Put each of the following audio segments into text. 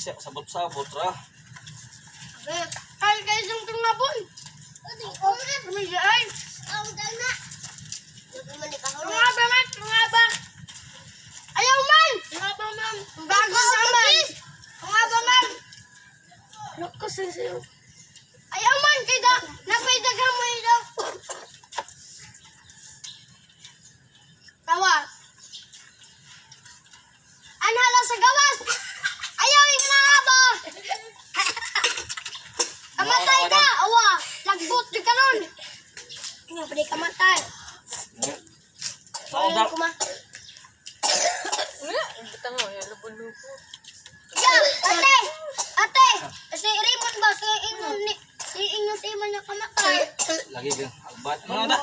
siya sabot-sabot ra. Kaya kayo yung tungabon. Pamilya ay. Tungaba. Ayaw man. Tungaba man. Bago naman. Tungaba man. Lakas na siya. Ayaw man. Kaya napaidagan mo ito. Tawa. Anhala sa gawas. Ayaw yung nangaba. Kamatay ka. Awa. Lagbot di ka nun. Nga pa di kamatay. Saudak. Ya, ate. Ate. Si Raymond ba? Si Inyo niya kamatay. Lagi din. Albat mo na.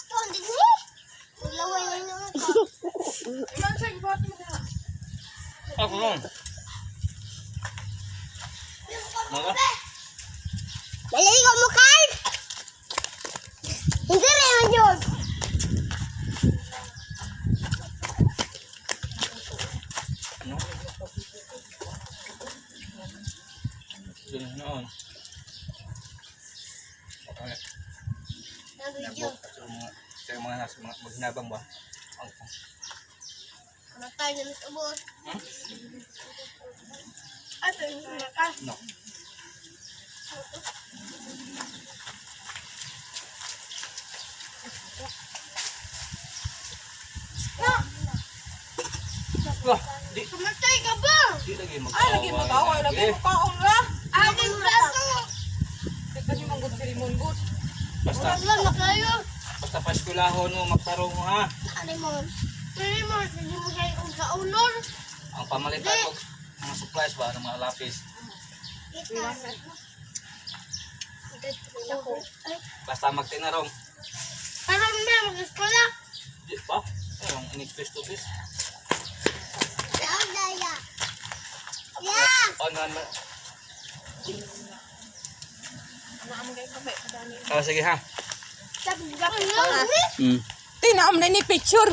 Oh, hindi niya. Laway na niya ako. Ilan sa ibot mo na? Ako lang. Maliligo mo, Carl? Hindi rin yun. Dun noon. Okay. Nag-video. Sa mga nasa mga maghinabang ba? Ano tayo na nag-abot? Ate, No. Wah, di kamatay ka ba? lagi mag. Lagi mo tao, lagi mo kaon ra. Aking plato. Teka ni manggod si Rimon good. Basta Wala na kayo. basta paskulahon mo magtarong mo ha. Ano mo? Hindi mo, hindi mo kayo kung kaunor. Ang pamalitan ko mga supplies ba ng mga lapis. Basta magtinarong. Parang may mag-eskwala. Di ba? Ayong inig-face to face. Yeah! Ano. Oh, sige ha. Ano? Mm. Tinaam na ni picture.